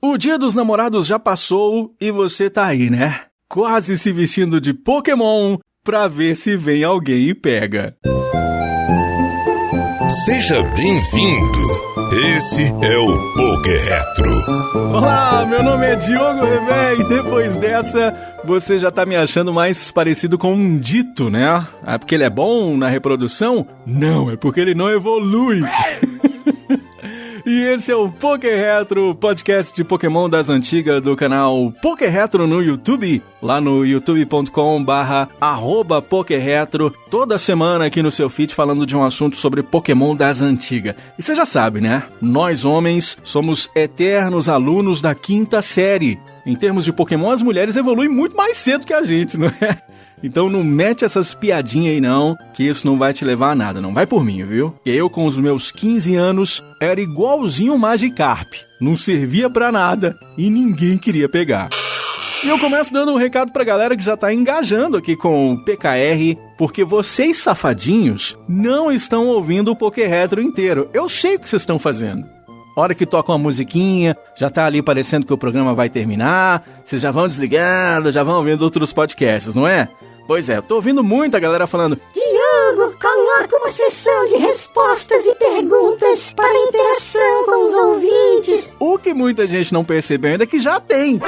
O Dia dos Namorados já passou e você tá aí, né? Quase se vestindo de Pokémon pra ver se vem alguém e pega. Seja bem-vindo. Esse é o Poké Retro. Olá, meu nome é Diogo Revé e depois dessa você já tá me achando mais parecido com um dito, né? É porque ele é bom na reprodução? Não, é porque ele não evolui. E esse é o Poké Retro, podcast de Pokémon das antigas do canal Poké Retro no YouTube, lá no youtube.com/pokéretro, toda semana aqui no seu feed falando de um assunto sobre Pokémon das antigas. E você já sabe, né? Nós homens somos eternos alunos da 5ª série. Em termos de Pokémon, as mulheres evoluem muito mais cedo que a gente, não é? Então não mete essas piadinhas aí não, que isso não vai te levar a nada, não vai por mim, viu? Porque eu com os meus 15 anos era igualzinho o Magikarp, não servia pra nada e ninguém queria pegar. E eu começo dando um recado pra galera que já tá engajando aqui com o PKR, porque vocês safadinhos não estão ouvindo o Poké Retro inteiro. Eu sei o que vocês estão fazendo. Hora que toca uma musiquinha, já tá ali parecendo que o programa vai terminar, vocês já vão desligando, já vão ouvindo outros podcasts, não é? Pois é, eu tô ouvindo muita galera falando: Diogo, coloca uma sessão de respostas e perguntas para interação com os ouvintes. O que muita gente não percebeu ainda é que já tem.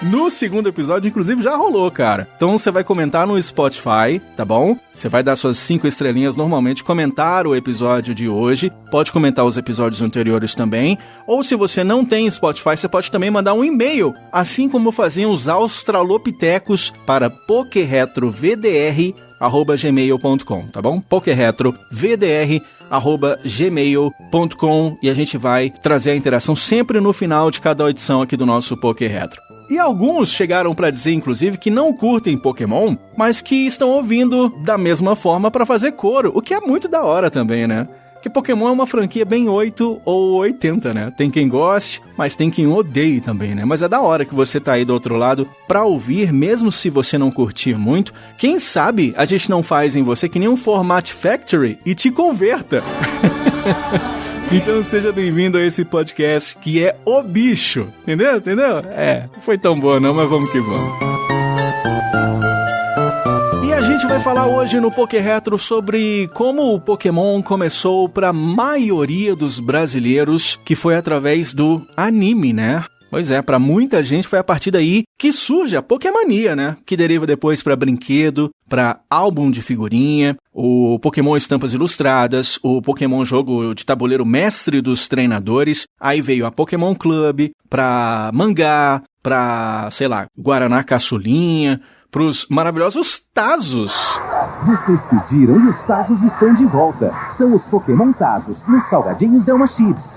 No segundo episódio, inclusive, já rolou, cara. Então você vai comentar no Spotify, tá bom? Você vai dar suas 5 estrelinhas normalmente, comentar o episódio de hoje. Pode comentar os episódios anteriores também. Ou se você não tem Spotify, você pode também mandar um e-mail, assim como faziam os australopitecos, para pokeretrovdr@gmail.com, tá bom? pokeretrovdr@gmail.com, e a gente vai trazer a interação sempre no final de cada edição aqui do nosso Poké Retro. E alguns chegaram pra dizer, inclusive, que não curtem Pokémon, mas que estão ouvindo da mesma forma pra fazer coro, o que é muito da hora também, né? Porque Pokémon é uma franquia bem 8 ou 80, né? Tem quem goste, mas tem quem odeie também, né? Mas é da hora que você tá aí do outro lado pra ouvir, mesmo se você não curtir muito. Quem sabe a gente não faz em você que nem um Format Factory e te converta. Então seja bem-vindo a esse podcast que é O Bicho, entendeu? É, não foi tão boa não, mas vamos que vamos. E a gente vai falar hoje no Poké Retro sobre como o Pokémon começou para a maioria dos brasileiros, que foi através do anime, né? Pois é, pra muita gente foi a partir daí que surge a Pokémania, né? Que deriva depois pra brinquedo, pra álbum de figurinha, o Pokémon Estampas Ilustradas, o Pokémon Jogo de Tabuleiro Mestre dos Treinadores, aí veio a Pokémon Club, pra mangá, pra, sei lá, Guaraná Caçulinha, pros maravilhosos Tazos. Vocês pediram e os Tazos estão de volta. São os Pokémon Tazos, nos salgadinhos é uma chips.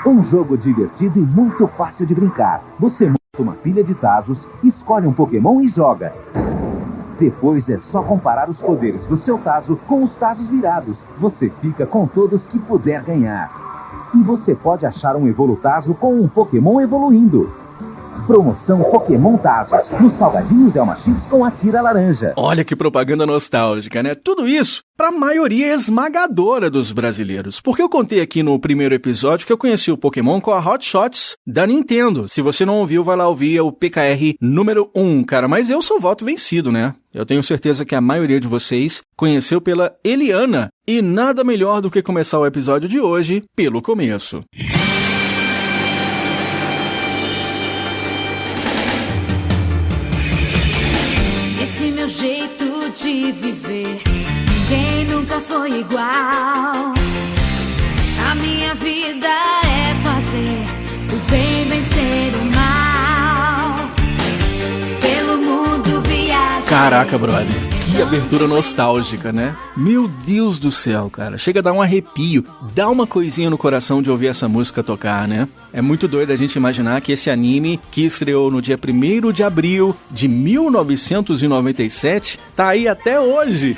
Um jogo divertido e muito fácil de brincar. Você monta uma pilha de Tazos, escolhe um Pokémon e joga. Depois é só comparar os poderes do seu Tazo com os Tazos virados. Você fica com todos que puder ganhar. E você pode achar um Evolutazo com um Pokémon evoluindo. Promoção Pokémon Tazos. Nos salgadinhos é uma chips com a tira laranja. Olha que propaganda nostálgica, né? Tudo isso pra maioria esmagadora dos brasileiros. Porque eu contei aqui no primeiro episódio que eu conheci o Pokémon com a Hot Shots da Nintendo. Se você não ouviu, vai lá ouvir, é o PKR número 1, cara. Mas eu sou voto vencido, né? Eu tenho certeza que a maioria de vocês conheceu pela Eliana. E nada melhor do que começar o episódio de hoje pelo começo. Esse meu jeito de viver, ninguém nunca foi igual. A minha vida é fazer o bem vencer o mal. Pelo mundo viajar. Caraca, brother. Que abertura nostálgica, né? Meu Deus do céu, cara. Chega a dar um arrepio. Dá uma coisinha no coração de ouvir essa música tocar, né? É muito doido a gente imaginar que esse anime, que estreou no dia 1º de abril de 1997, tá aí até hoje.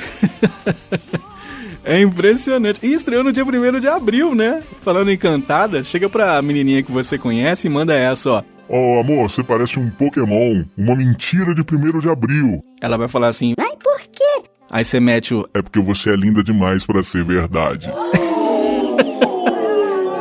É impressionante. E estreou no dia 1º de abril, né? Falando encantada, chega pra menininha que você conhece e manda essa, ó. Oh, amor, você parece um Pokémon, uma mentira de 1º de abril. Ela vai falar assim... Ai, por quê? Aí você mete o... É porque você é linda demais pra ser verdade.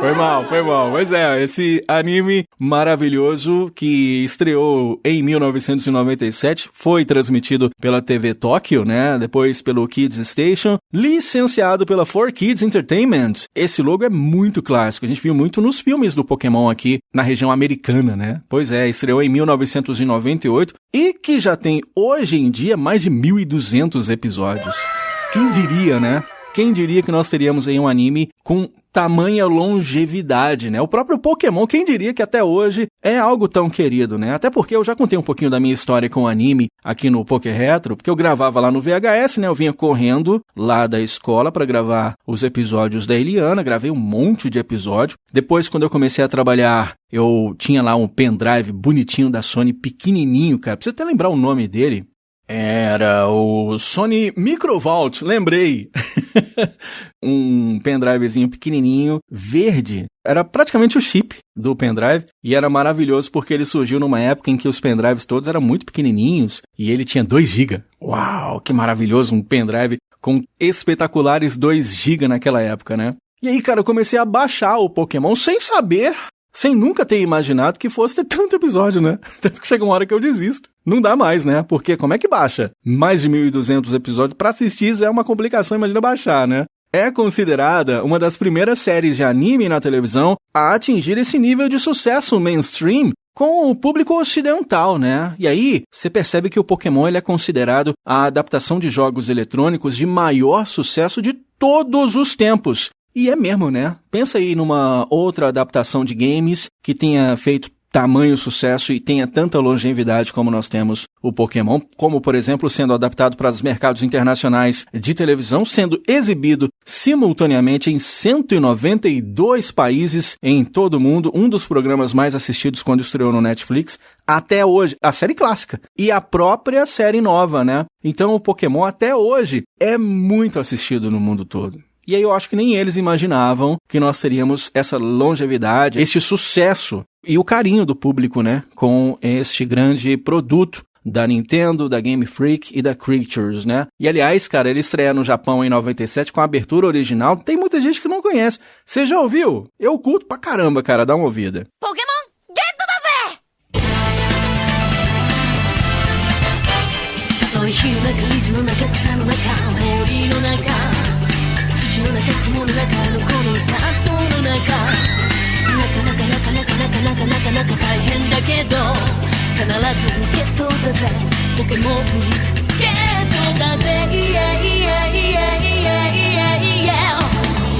Foi mal. Pois é, esse anime maravilhoso que estreou em 1997, foi transmitido pela TV Tóquio, né? Depois pelo Kids Station, licenciado pela 4Kids Entertainment. Esse logo é muito clássico, a gente viu muito nos filmes do Pokémon aqui na região americana, né? Pois é, estreou em 1998 e que já tem hoje em dia mais de 1.200 episódios. Quem diria, né? Quem diria que nós teríamos aí um anime com tamanha longevidade, né? O próprio Pokémon, quem diria que até hoje é algo tão querido, né? Até porque eu já contei um pouquinho da minha história com o anime aqui no Poké Retro, porque eu gravava lá no VHS, né? Eu vinha correndo lá da escola para gravar os episódios da Eliana, gravei um monte de episódio. Depois, quando eu comecei a trabalhar, eu tinha lá um pendrive bonitinho da Sony, pequenininho, cara. Precisa até lembrar o nome dele. Era o Sony Microvault, lembrei. Um pendrivezinho pequenininho, verde. Era praticamente o chip do pendrive e era maravilhoso porque ele surgiu numa época em que os pendrives todos eram muito pequenininhos e ele tinha 2 GB. Uau, que maravilhoso, um pendrive com espetaculares 2 GB naquela época, né? E aí, cara, eu comecei a baixar o Pokémon sem saber... Sem nunca ter imaginado que fosse ter tanto episódio, né? Tanto que chega uma hora que eu desisto. Não dá mais, né? Porque como é que baixa? Mais de 1.200 episódios pra assistir já é uma complicação, imagina baixar, né? É considerada uma das primeiras séries de anime na televisão a atingir esse nível de sucesso mainstream com o público ocidental, né? E aí, você percebe que o Pokémon ele é considerado a adaptação de jogos eletrônicos de maior sucesso de todos os tempos. E é mesmo, né? Pensa aí numa outra adaptação de games que tenha feito tamanho sucesso e tenha tanta longevidade como nós temos o Pokémon, como, por exemplo, sendo adaptado para os mercados internacionais de televisão, sendo exibido simultaneamente em 192 países em todo o mundo, um dos programas mais assistidos quando estreou no Netflix, até hoje, a série clássica e a própria série nova, né? Então o Pokémon até hoje é muito assistido no mundo todo. E aí eu acho que nem eles imaginavam que nós teríamos essa longevidade, este sucesso e o carinho do público, né, com este grande produto da Nintendo, da Game Freak e da Creatures, né? E aliás, cara, ele estreia no Japão em 97 com a abertura original. Tem muita gente que não conhece. Você já ouviu? Eu curto pra caramba, cara, dá uma ouvida. Pokémon Get da Zé! の中雲の中のこのスカートの中なか大変だけど必ずゲットだぜポケモンゲットだぜ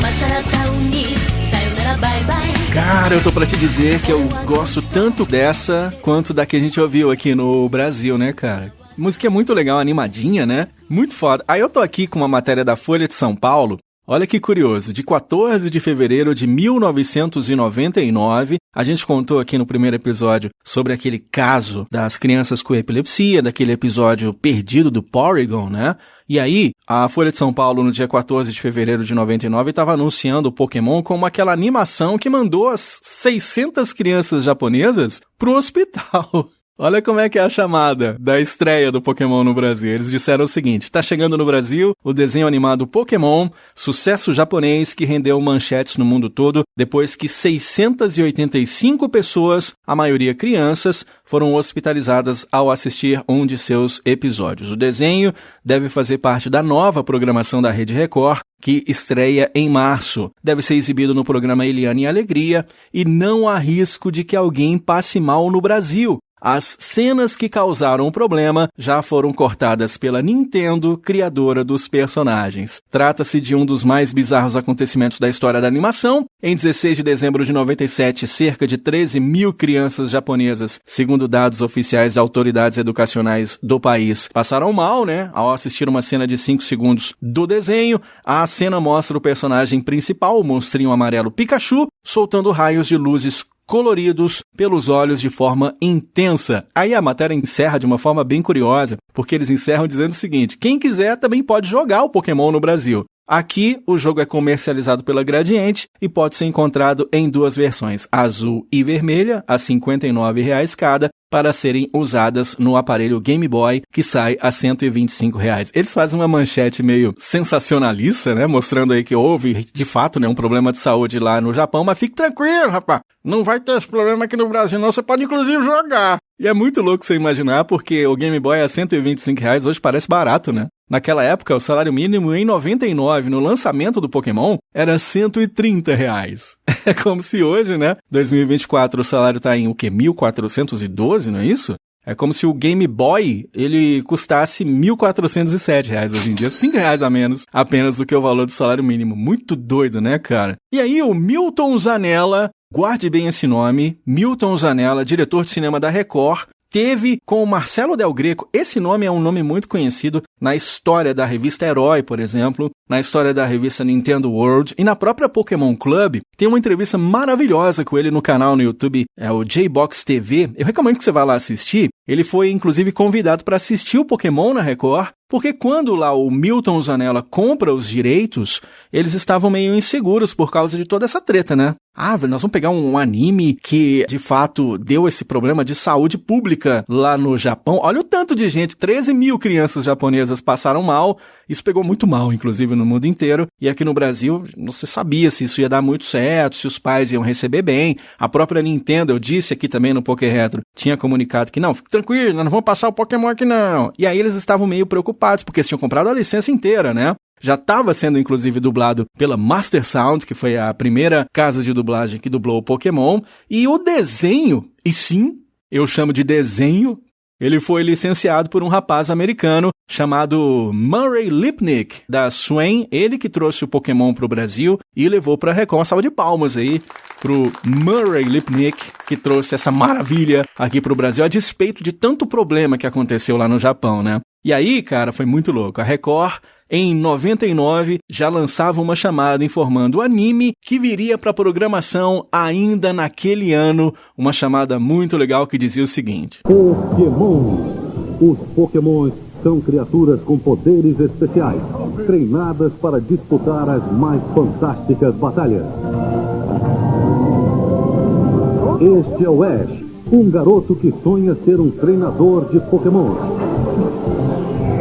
マサラタウンにさよならバイバイ Cara, eu tô pra te dizer que eu gosto tanto dessa quanto da que a gente ouviu aqui no Brasil, né, cara? Música é muito legal, animadinha, né? Muito foda. Aí eu tô aqui com uma matéria da Folha de São Paulo. Olha que curioso, de 14 de fevereiro de 1999, a gente contou aqui no primeiro episódio sobre aquele caso das crianças com epilepsia, daquele episódio perdido do Porygon, né? E aí, a Folha de São Paulo, no dia 14 de fevereiro de 99, estava anunciando o Pokémon como aquela animação que mandou as 600 crianças japonesas pro hospital. Olha como é que é a chamada da estreia do Pokémon no Brasil. Eles disseram o seguinte: tá chegando no Brasil o desenho animado Pokémon, sucesso japonês que rendeu manchetes no mundo todo depois que 685 pessoas, a maioria crianças, foram hospitalizadas ao assistir um de seus episódios. O desenho deve fazer parte da nova programação da Rede Record, que estreia em março. Deve ser exibido no programa Eliana e Alegria e não há risco de que alguém passe mal no Brasil. As cenas que causaram o problema já foram cortadas pela Nintendo, criadora dos personagens. Trata-se de um dos mais bizarros acontecimentos da história da animação. Em 16 de dezembro de 97, cerca de 13 mil crianças japonesas, segundo dados oficiais de autoridades educacionais do país, passaram mal, né, ao assistir uma cena de 5 segundos do desenho. A cena mostra o personagem principal, o monstrinho amarelo Pikachu, soltando raios de luzes coloridos pelos olhos de forma intensa. Aí a matéria encerra de uma forma bem curiosa, porque eles encerram dizendo o seguinte: quem quiser também pode jogar o Pokémon no Brasil. Aqui, o jogo é comercializado pela Gradiente e pode ser encontrado em 2 versões, azul e vermelha, a R$ 59 cada, para serem usadas no aparelho Game Boy, que sai a R$125. Eles fazem uma manchete meio sensacionalista, né? Mostrando aí que houve, de fato, né, um problema de saúde lá no Japão, mas fique tranquilo, rapaz. Não vai ter esse problema aqui no Brasil, não. Você pode, inclusive, jogar. E é muito louco você imaginar, porque o Game Boy a R$125 hoje parece barato, né? Naquela época, o salário mínimo em 99, no lançamento do Pokémon, era R$130. É como se hoje, né, 2024, o salário tá em o quê? 1.412, não é isso? É como se o Game Boy, ele custasse R$1.407 hoje em dia, R$5 a menos apenas do que o valor do salário mínimo. Muito doido, né, cara? E aí o Milton Zanella, guarde bem esse nome, Milton Zanella, diretor de cinema da Record, teve com o Marcelo Del Greco. Esse nome é um nome muito conhecido na história da revista Herói, por exemplo, na história da revista Nintendo World e na própria Pokémon Club. Tem uma entrevista maravilhosa com ele no canal no YouTube, é o J-Box TV. Eu recomendo que você vá lá assistir. Ele foi, inclusive, convidado para assistir o Pokémon na Record, porque quando lá o Milton Zanella compra os direitos, eles estavam meio inseguros por causa de toda essa treta, né? Ah, nós vamos pegar um anime que, de fato, deu esse problema de saúde pública lá no Japão. Olha o tanto de gente, 13 mil crianças japonesas passaram mal. Isso pegou muito mal, inclusive, no mundo inteiro. E aqui no Brasil, não se sabia se isso ia dar muito certo, se os pais iam receber bem. A própria Nintendo, eu disse aqui também no Poké Retro, tinha comunicado que não, fique tranquilo, nós não vamos passar o Pokémon aqui não. E aí eles estavam meio preocupados, porque eles tinham comprado a licença inteira, né? Já estava sendo, inclusive, dublado pela Master Sound, que foi a primeira casa de dublagem que dublou o Pokémon. E o desenho, e sim, eu chamo de desenho, ele foi licenciado por um rapaz americano chamado Murray Lipnick, da Swain. Ele que trouxe o Pokémon para o Brasil e levou para a Record. Uma salva de palmas aí pro Murray Lipnick, que trouxe essa maravilha aqui para o Brasil, a despeito de tanto problema que aconteceu lá no Japão, né? E aí, cara, foi muito louco. A Record, em 99, já lançava uma chamada informando o anime que viria para programação ainda naquele ano. Uma chamada muito legal que dizia o seguinte: Pokémon. Os Pokémons são criaturas com poderes especiais, treinadas para disputar as mais fantásticas batalhas. Este é o Ash, um garoto que sonha ser um treinador de Pokémon.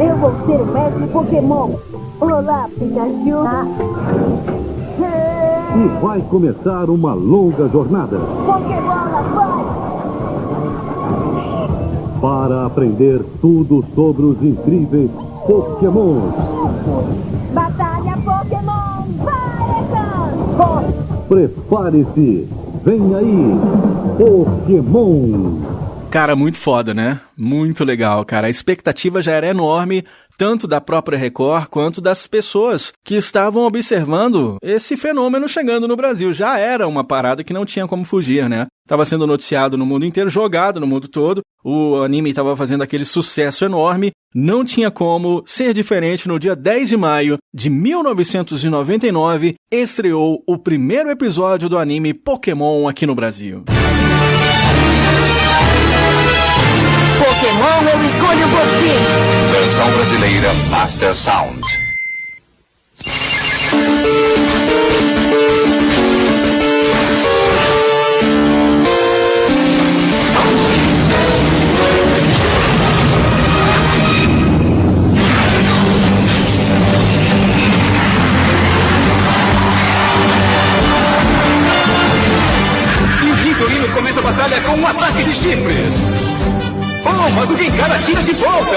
Eu vou ser o mestre Pokémon. Olá, Pikachu. E vai começar uma longa jornada. Pokébola, vai! Para aprender tudo sobre os incríveis Pokémon. Batalha Pokémon, vai, Prepare-se, vem aí, Pokémon. Cara, muito foda, né? Muito legal, cara. A expectativa já era enorme, tanto da própria Record quanto das pessoas que estavam observando esse fenômeno chegando no Brasil. Já era uma parada que não tinha como fugir, né? Estava sendo noticiado no mundo inteiro, jogado no mundo todo. O anime estava fazendo aquele sucesso enorme. Não tinha como ser diferente. No dia 10 de maio de 1999, estreou o primeiro episódio do anime Pokémon aqui no Brasil. Pokémon, eu escolho você! Versão brasileira Master Sound. E o Vitorino começa a batalha com um ataque de chifres! Oh, mas o Gengar atira de volta!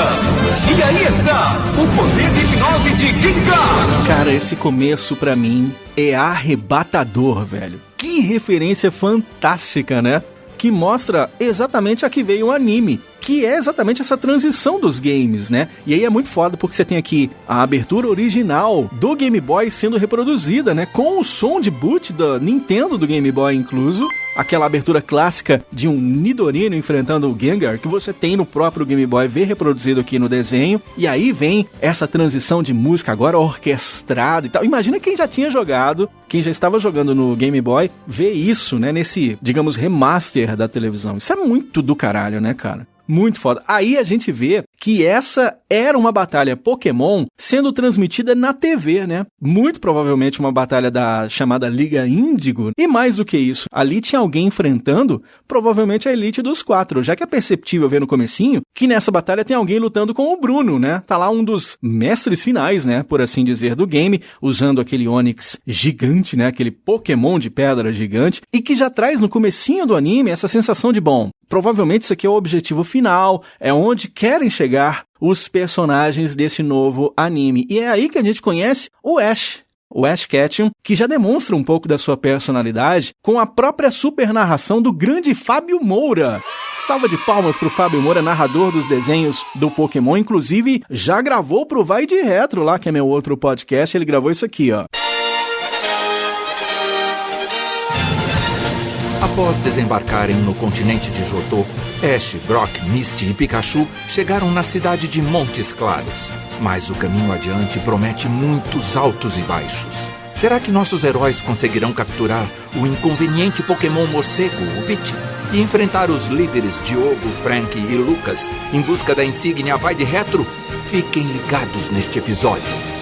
E aí está, o poder de hipnose de Gengar! Cara, esse começo pra mim é arrebatador, velho. Que referência fantástica, né? Que mostra exatamente a que veio o anime, que é exatamente essa transição dos games, né? E aí é muito foda porque você tem aqui a abertura original do Game Boy sendo reproduzida, né? Com o som de boot da Nintendo do Game Boy incluso. Aquela abertura clássica de um Nidorino enfrentando o Gengar, que você tem no próprio Game Boy, vê reproduzido aqui no desenho. E aí vem essa transição de música agora orquestrada e tal. Imagina quem já tinha jogado, quem já estava jogando no Game Boy, ver isso, né? Nesse, digamos, remaster da televisão. Isso é muito do caralho, né, cara? Muito foda. Aí a gente vê que essa era uma batalha Pokémon sendo transmitida na TV, né? Muito provavelmente uma batalha da chamada Liga Índigo. E mais do que isso, ali tinha alguém enfrentando provavelmente a elite dos 4, já que é perceptível ver no comecinho que nessa batalha tem alguém lutando com o Bruno, né? Tá lá um dos mestres finais, né? Por assim dizer, do game, usando aquele Onix gigante, né? Aquele Pokémon de pedra gigante, e que já traz no comecinho do anime essa sensação de, bom, provavelmente isso aqui é o objetivo final, é onde querem chegar os personagens desse novo anime. E é aí que a gente conhece o Ash Ketchum, que já demonstra um pouco da sua personalidade com a própria super narração do grande Fábio Moura. Salva de palmas pro Fábio Moura, narrador dos desenhos do Pokémon. Inclusive, já gravou pro Vai de Retro lá, que é meu outro podcast. Ele gravou isso aqui, ó. Após desembarcarem no continente de Johto, Ash, Brock, Misty e Pikachu chegaram na cidade de Montes Claros. Mas o caminho adiante promete muitos altos e baixos. Será que nossos heróis conseguirão capturar o inconveniente Pokémon morcego, o Pidgey, e enfrentar os líderes Diogo, Frank e Lucas em busca da insígnia Vai de Retro? Fiquem ligados neste episódio.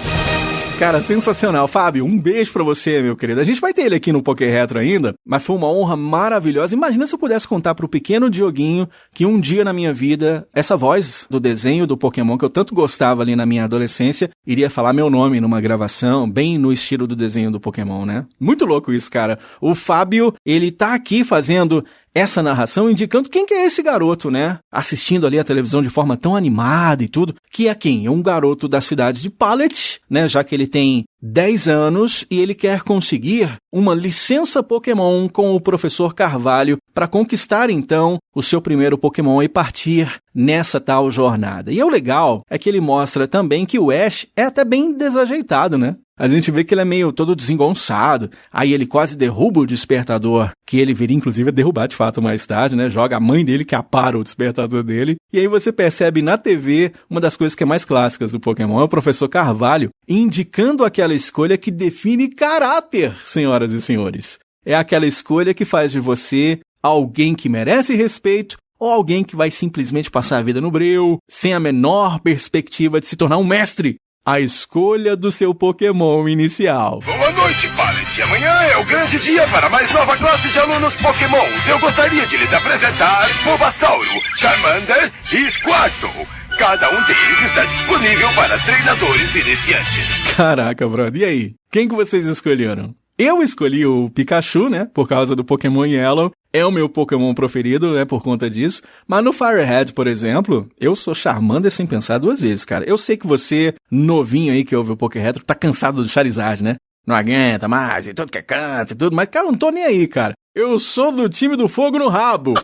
Cara, sensacional. Fábio, um beijo pra você, meu querido. A gente vai ter ele aqui no Poké Retro ainda, mas foi uma honra maravilhosa. Imagina se eu pudesse contar pro pequeno Dioguinho que um dia na minha vida, essa voz do desenho do Pokémon, que eu tanto gostava ali na minha adolescência, iria falar meu nome numa gravação, bem no estilo do desenho do Pokémon, né? Muito louco isso, cara. O Fábio, ele tá aqui fazendo essa narração indicando quem que é esse garoto, né? Assistindo ali a televisão de forma tão animada e tudo, que é quem? É um garoto da cidade de Pallet, né? Já que ele tem 10 anos e ele quer conseguir uma licença Pokémon com o professor Carvalho para conquistar, então, o seu primeiro Pokémon e partir nessa tal jornada. E o legal é que ele mostra também que o Ash é até bem desajeitado, né? A gente vê que ele é meio todo desengonçado, aí ele quase derruba o despertador, que ele viria inclusive a derrubar de fato mais tarde, né? Joga a mãe dele que apara o despertador dele. E aí você percebe na TV uma das coisas que é mais clássicas do Pokémon, é o professor Carvalho indicando aquela escolha que define caráter, senhoras e senhores. É aquela escolha que faz de você alguém que merece respeito ou alguém que vai simplesmente passar a vida no breu, sem a menor perspectiva de se tornar um mestre. A escolha do seu Pokémon inicial. Boa noite, Pallet. Amanhã é o grande dia para a mais nova classe de alunos Pokémons. Eu gostaria de lhes apresentar Bulbasauro, Charmander e Squirtle. Cada um deles está disponível para treinadores iniciantes. Caraca, brother. E aí? Quem que vocês escolheram? Eu escolhi o Pikachu, né, por causa do Pokémon Yellow. É o meu Pokémon preferido, né, por conta disso. Mas no Firehead, por exemplo, eu sou Charmander sem pensar duas vezes, cara. Eu sei que você, novinho aí que ouve o Poké Retro, tá cansado do Charizard, né? Não aguenta mais, e tudo que é canto e tudo. Mas, cara, não tô nem aí, cara. Eu sou do time do fogo no rabo.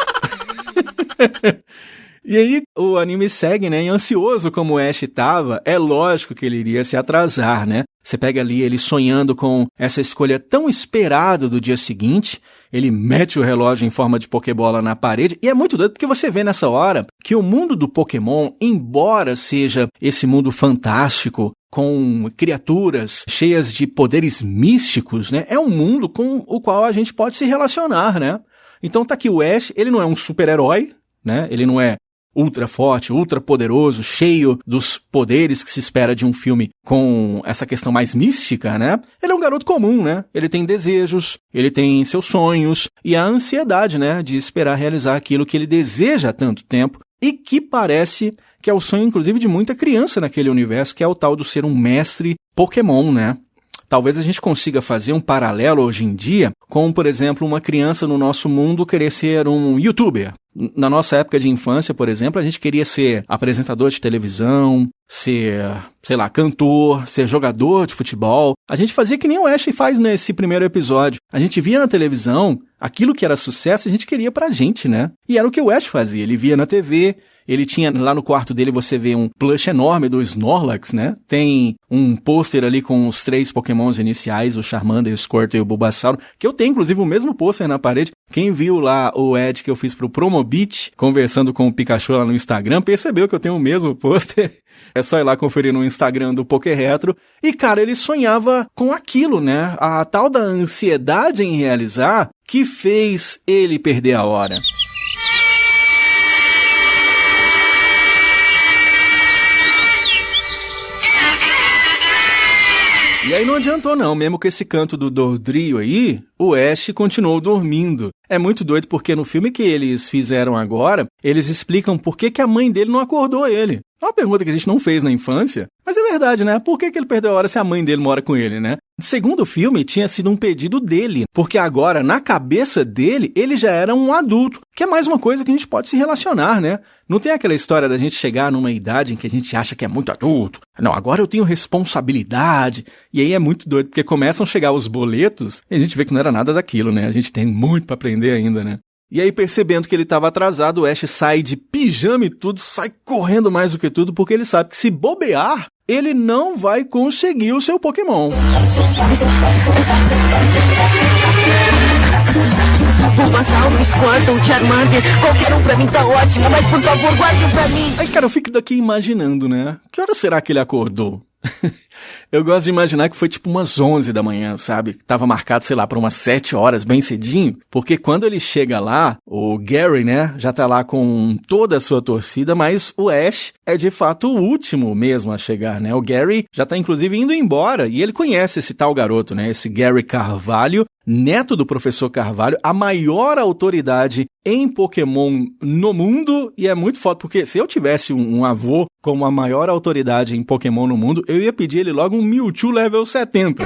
E aí, o anime segue, né? E ansioso como o Ash tava, é lógico que ele iria se atrasar, né? Você pega ali ele sonhando com essa escolha tão esperada do dia seguinte, ele mete o relógio em forma de Pokébola na parede, e é muito doido porque você vê nessa hora que o mundo do Pokémon, embora seja esse mundo fantástico, com criaturas cheias de poderes místicos, né? É um mundo com o qual a gente pode se relacionar, né? Então tá aqui o Ash, ele não é um super-herói, né? Ele não é ultra forte, ultra poderoso, cheio dos poderes que se espera de um filme com essa questão mais mística, né? Ele é um garoto comum, né? Ele tem desejos, ele tem seus sonhos e a ansiedade, né? De esperar realizar aquilo que ele deseja há tanto tempo e que parece que é o sonho, inclusive, de muita criança naquele universo, que é o tal do ser um mestre Pokémon, né? Talvez a gente consiga fazer um paralelo hoje em dia com, por exemplo, uma criança no nosso mundo querer ser um youtuber. Na nossa época de infância, por exemplo, a gente queria ser apresentador de televisão, ser, sei lá, cantor, ser jogador de futebol. A gente fazia que nem o Ash faz nesse primeiro episódio. A gente via na televisão aquilo que era sucesso, a gente queria pra gente, né? E era o que o Ash fazia. Ele via na TV. Ele tinha, lá no quarto dele, você vê um plush enorme do Snorlax, né? Tem um pôster ali com os 3 Pokémons iniciais, o Charmander, o Squirtle e o Bulbasauro, que eu tenho, inclusive, o mesmo pôster na parede. Quem viu lá o ad que eu fiz pro Promobit, conversando com o Pikachu lá no Instagram, percebeu que eu tenho o mesmo pôster. É só ir lá conferir no Instagram do Poké Retro. E, cara, ele sonhava com aquilo, né? A tal da ansiedade em realizar que fez ele perder a hora. E aí não adiantou não, mesmo com esse canto do Dodrio aí, o Ash continuou dormindo. É muito doido porque no filme que eles fizeram agora, eles explicam por que a mãe dele não acordou ele. É uma pergunta que a gente não fez na infância, mas é verdade, né? Por que ele perdeu a hora se a mãe dele mora com ele, né? Segundo o filme, tinha sido um pedido dele, porque agora, na cabeça dele, ele já era um adulto, que é mais uma coisa que a gente pode se relacionar, né? Não tem aquela história da gente chegar numa idade em que a gente acha que é muito adulto. Não, agora eu tenho responsabilidade. E aí é muito doido, porque começam a chegar os boletos e a gente vê que não era nada daquilo, né? A gente tem muito pra aprender ainda, né? E aí, percebendo que ele estava atrasado, o Ash sai de pijama e tudo, sai correndo mais do que tudo, porque ele sabe que se bobear, ele não vai conseguir o seu Pokémon. Bulbasaur, Squirtle, Charmander, qualquer um pra mim tá ótimo, mas por favor, guarde um pra mim. Aí, cara, eu fico daqui imaginando, né? Que hora será que ele acordou? Eu gosto de imaginar que foi tipo umas 11 da manhã, sabe? Tava marcado, sei lá, para umas 7 horas, bem cedinho. Porque quando ele chega lá, o Gary, né, já tá lá com toda a sua torcida, mas o Ash é de fato o último mesmo a chegar, né? O Gary já tá inclusive indo embora e ele conhece esse tal garoto, né? Esse Gary Carvalho, neto do professor Carvalho, a maior autoridade em Pokémon no mundo. E é muito foda, porque se eu tivesse um avô como a maior autoridade em Pokémon no mundo, eu ia pedir ele logo um Mewtwo level 70.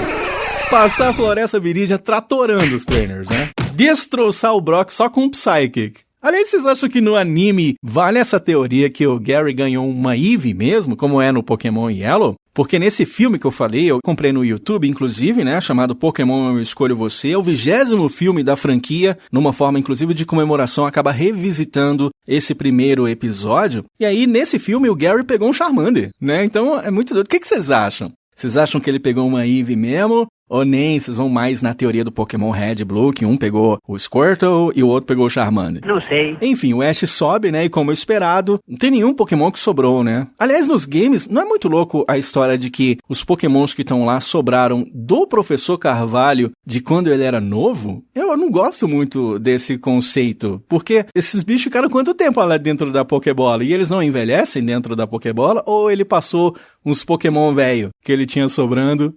Passar a Floresta Viridiana tratorando os trainers, né? Destroçar o Brock só com um Psychic. Aliás, vocês acham que no anime vale essa teoria que o Gary ganhou uma Eevee mesmo, como é no Pokémon Yellow? Porque nesse filme que eu falei, eu comprei no YouTube, inclusive, né, chamado Pokémon Eu Escolho Você, é o 20º filme da franquia, numa forma, inclusive, de comemoração, acaba revisitando esse primeiro episódio. E aí, nesse filme, o Gary pegou um Charmander, né? Então, é muito doido. O que vocês acham? Vocês acham que ele pegou uma Eevee mesmo? Ou nem, vocês vão mais na teoria do Pokémon Red e Blue, que um pegou o Squirtle e o outro pegou o Charmander? Não sei. Enfim, o Ash sobe, né, e como esperado, não tem nenhum Pokémon que sobrou, né? Aliás, nos games, não é muito louco a história de que os Pokémons que estão lá sobraram do Professor Carvalho de quando ele era novo? Eu não gosto muito desse conceito, porque esses bichos ficaram quanto tempo lá dentro da Pokébola? E eles não envelhecem dentro da Pokébola? Ou ele passou uns Pokémon velho que ele tinha sobrando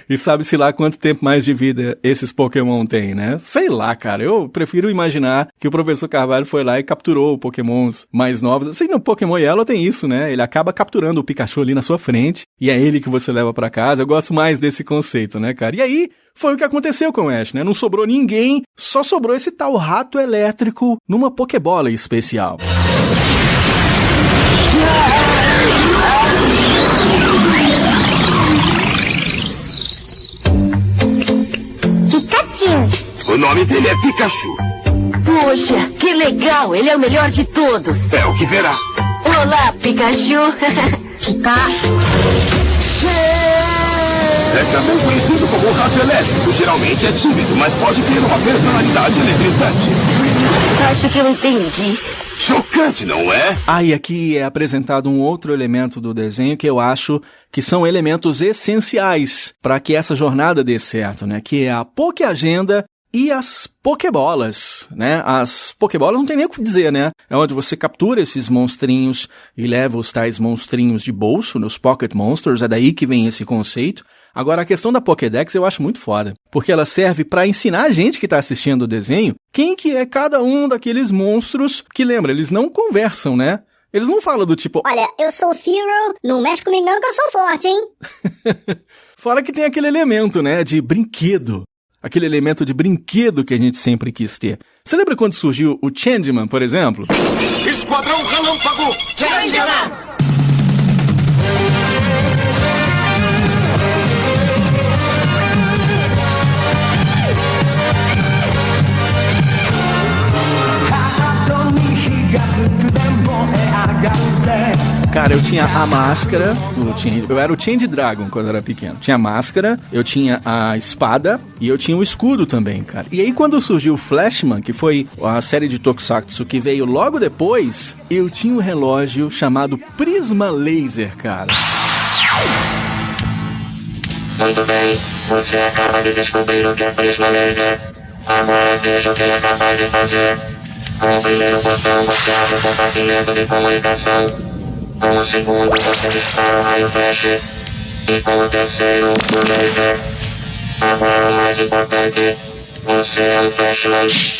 e sabe-se lá quanto tempo mais de vida esses Pokémon têm, né? Sei lá, cara, eu prefiro imaginar que o Professor Carvalho foi lá e capturou Pokémons mais novos. Assim, no Pokémon Yellow tem isso, né? Ele acaba capturando o Pikachu ali na sua frente e é ele que você leva pra casa. Eu gosto mais desse conceito, né, cara? E aí, foi o que aconteceu com o Ash, né? Não sobrou ninguém, só sobrou esse tal rato elétrico numa Pokébola especial. O nome dele é Pikachu. Poxa, que legal! Ele é o melhor de todos. É o que verá. Olá, Pikachu. Pika. É também conhecido como o rato elétrico. Geralmente é tímido, mas pode ter uma personalidade eletrizante. Acho que eu entendi. Chocante, não é? Ah, e aqui é apresentado um outro elemento do desenho que eu acho que são elementos essenciais para que essa jornada dê certo, né? Que é a Pokéagenda e as Pokébolas, né? As Pokébolas não tem nem o que dizer, né? É onde você captura esses monstrinhos e leva os tais monstrinhos de bolso, nos Pocket Monsters, é daí que vem esse conceito. Agora, a questão da Pokédex eu acho muito foda, porque ela serve pra ensinar a gente que tá assistindo o desenho quem que é cada um daqueles monstros que, lembra, eles não conversam, né? Eles não falam do tipo... Olha, eu sou o Fearow, não mexe comigo não que eu sou forte, hein? Fora que tem aquele elemento, né, de brinquedo. Aquele elemento de brinquedo que a gente sempre quis ter. Você lembra quando surgiu o Changeman, por exemplo? Esquadrão Relâmpago! Changeman! Cara, eu tinha a máscara, eu era o Change Dragon quando eu era pequeno. Tinha a máscara, eu tinha a espada e eu tinha o escudo também, cara. E aí quando surgiu o Flashman, que foi a série de Tokusatsu que veio logo depois, eu tinha um relógio chamado Prisma Laser, cara. Muito bem, você acaba de descobrir o que é Prisma Laser. Agora veja o que ele é capaz de fazer. Com o primeiro botão você abre o compartimento de comunicação. Com o segundo você dispara o raio flash. E por terceiro, o laser. Agora o mais importante, você é o Flashlight.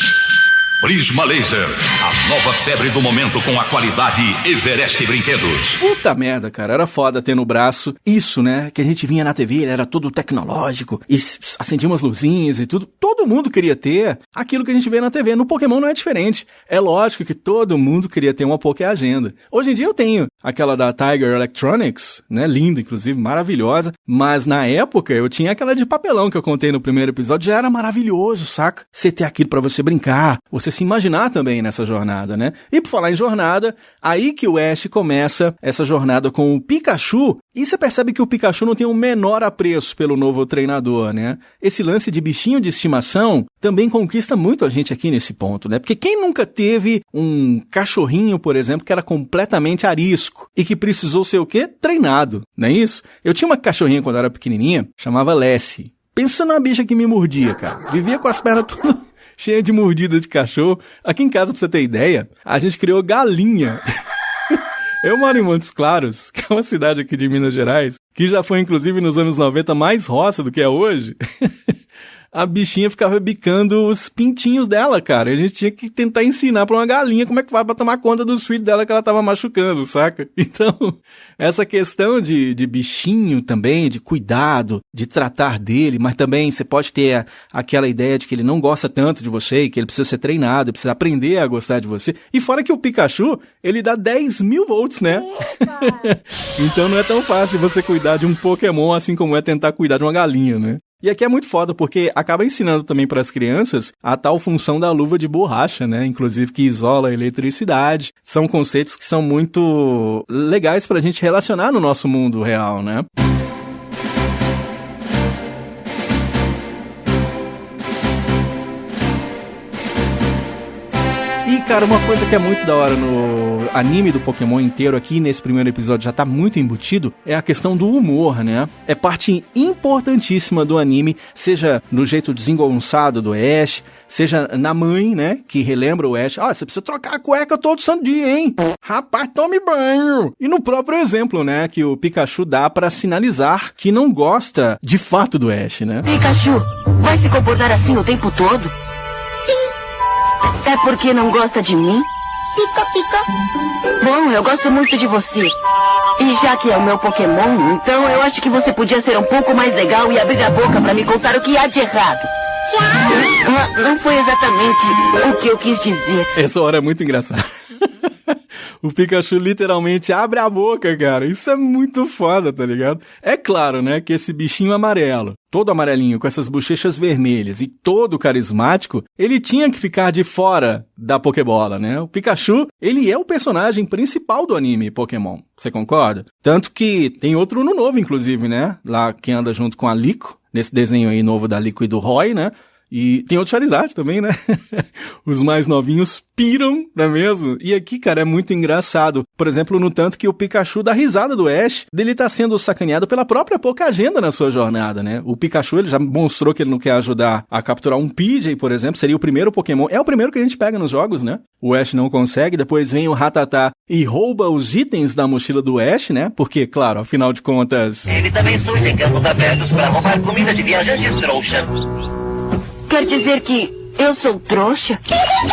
Prisma Laser, a nova febre do momento com a qualidade Everest Brinquedos. Puta merda, cara, era foda ter no braço isso, né, que a gente vinha na TV, ele era todo tecnológico, e acendia umas luzinhas e tudo. Todo mundo queria ter aquilo que a gente vê na TV. No Pokémon não é diferente. É lógico que todo mundo queria ter uma Poké Agenda. Hoje em dia eu tenho aquela da Tiger Electronics, né, linda, inclusive, maravilhosa, mas na época eu tinha aquela de papelão que eu contei no primeiro episódio, já era maravilhoso, saca? Você ter aquilo pra você brincar, você se imaginar também nessa jornada, né? E por falar em jornada, aí que o Ash começa essa jornada com o Pikachu, e você percebe que o Pikachu não tem o menor apreço pelo novo treinador, né? Esse lance de bichinho de estimação também conquista muito a gente aqui nesse ponto, né? Porque quem nunca teve um cachorrinho, por exemplo, que era completamente arisco e que precisou ser o quê? Treinado, não é isso? Eu tinha uma cachorrinha quando eu era pequenininha, chamava Lessie. Pensa numa bicha que me mordia, cara. Vivia com as pernas tudo cheia de mordida de cachorro. Aqui em casa, pra você ter ideia, a gente criou galinha. Eu moro em Montes Claros, que é uma cidade aqui de Minas Gerais, que já foi, inclusive, nos anos 90, mais roça do que é hoje. A bichinha ficava bicando os pintinhos dela, cara. A gente tinha que tentar ensinar pra uma galinha como é que vai pra tomar conta dos filhos dela que ela tava machucando, saca? Então, essa questão de bichinho também, de cuidado, de tratar dele, mas também você pode ter aquela ideia de que ele não gosta tanto de você e que ele precisa ser treinado, ele precisa aprender a gostar de você. E fora que o Pikachu, ele dá 10.000 volts, né? Então não é tão fácil você cuidar de um Pokémon assim como é tentar cuidar de uma galinha, né? E aqui é muito foda, porque acaba ensinando também para as crianças a tal função da luva de borracha, né? Inclusive que isola a eletricidade. São conceitos que são muito legais pra gente relacionar no nosso mundo real, né? E, cara, uma coisa que é muito da hora no anime do Pokémon inteiro aqui, nesse primeiro episódio já tá muito embutido, é a questão do humor, né? É parte importantíssima do anime, seja no jeito desengonçado do Ash, seja na mãe, né, que relembra o Ash. Ah, você precisa trocar a cueca todo santo dia, hein? Rapaz, tome banho! E no próprio exemplo, né, que o Pikachu dá pra sinalizar que não gosta de fato do Ash, né? Pikachu, vai se comportar assim o tempo todo? Sim. É porque não gosta de mim? Pica, pica. Bom, eu gosto muito de você. E já que é o meu Pokémon, então eu acho que você podia ser um pouco mais legal e abrir a boca pra me contar o que há de errado. Não foi exatamente o que eu quis dizer. Essa hora é muito engraçada. O Pikachu literalmente abre a boca, cara. Isso é muito foda, tá ligado? É claro, né, que esse bichinho amarelo, todo amarelinho, com essas bochechas vermelhas e todo carismático, ele tinha que ficar de fora da Pokébola, né? O Pikachu, ele é o personagem principal do anime Pokémon. Você concorda? Tanto que tem outro no novo, inclusive, né? Lá que anda junto com a Lico, nesse desenho aí novo da Lico e do Roy, né? E tem outro Charizard também, né? Os mais novinhos piram, não é mesmo? E aqui, cara, é muito engraçado. Por exemplo, no tanto que o Pikachu dá risada do Ash, dele tá sendo sacaneado pela própria Poké Agenda na sua jornada, né? O Pikachu, ele já mostrou que ele não quer ajudar a capturar um Pidgey, por exemplo, seria o primeiro Pokémon. É o primeiro que a gente pega nos jogos, né? O Ash não consegue, depois vem o Rattata e rouba os itens da mochila do Ash, né? Porque, claro, afinal de contas... Ele também surge em campos abertos para roubar comida de viajantes trouxas. Quer dizer que eu sou trouxa?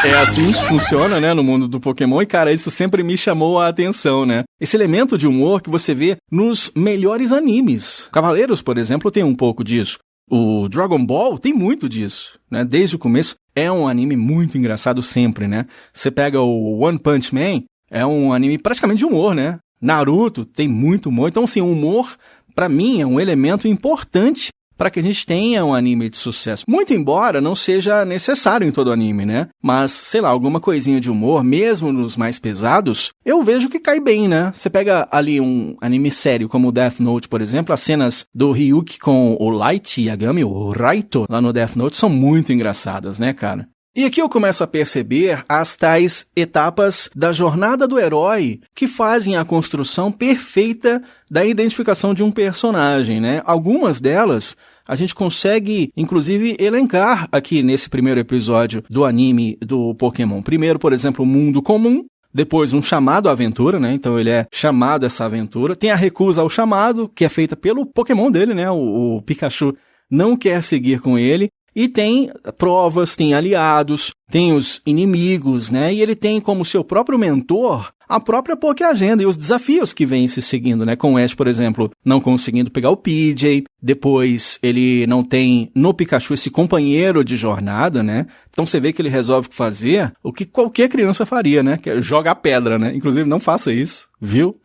É assim que funciona, né, no mundo do Pokémon. E, cara, isso sempre me chamou a atenção, né? Esse elemento de humor que você vê nos melhores animes. Cavaleiros, por exemplo, tem um pouco disso. O Dragon Ball tem muito disso, né? Desde o começo. É um anime muito engraçado sempre, né? Você pega o One Punch Man, é um anime praticamente de humor, né? Naruto tem muito humor. Então, assim, o humor, pra mim, é um elemento importante para que a gente tenha um anime de sucesso. Muito embora não seja necessário em todo anime, né? Mas, sei lá, alguma coisinha de humor, mesmo nos mais pesados, eu vejo que cai bem, né? Você pega ali um anime sério como o Death Note, por exemplo, as cenas do Ryuki com o Light Yagami, o Raito, lá no Death Note, são muito engraçadas, né, cara? E aqui eu começo a perceber as tais etapas da jornada do herói que fazem a construção perfeita da identificação de um personagem, né? Algumas delas a gente consegue, inclusive, elencar aqui nesse primeiro episódio do anime do Pokémon. Primeiro, por exemplo, o mundo comum. Depois um chamado à aventura, né? Então ele é chamado a essa aventura. Tem a recusa ao chamado, que é feita pelo Pokémon dele, né? O Pikachu não quer seguir com ele. E tem provas, tem aliados, tem os inimigos, né? E ele tem como seu próprio mentor a própria Pokéagenda e os desafios que vêm se seguindo, né? Com o Ash, por exemplo, não conseguindo pegar o PJ. Depois ele não tem no Pikachu esse companheiro de jornada, né? Então você vê que ele resolve fazer o que qualquer criança faria, né? Que é jogar pedra, né? Inclusive não faça isso, viu?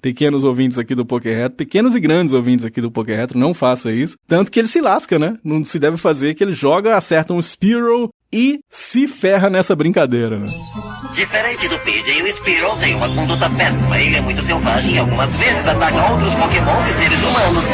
Pequenos ouvintes aqui do Poké Retro, pequenos e grandes ouvintes aqui do Poké Retro, não faça isso. Tanto que ele se lasca, né? Não se deve fazer que ele joga, acerta um Spearow e se ferra nessa brincadeira, né? Diferente do PJ, o Spearow tem uma conduta péssima. Ele é muito selvagem e algumas vezes ataca outros Pokémons e seres humanos.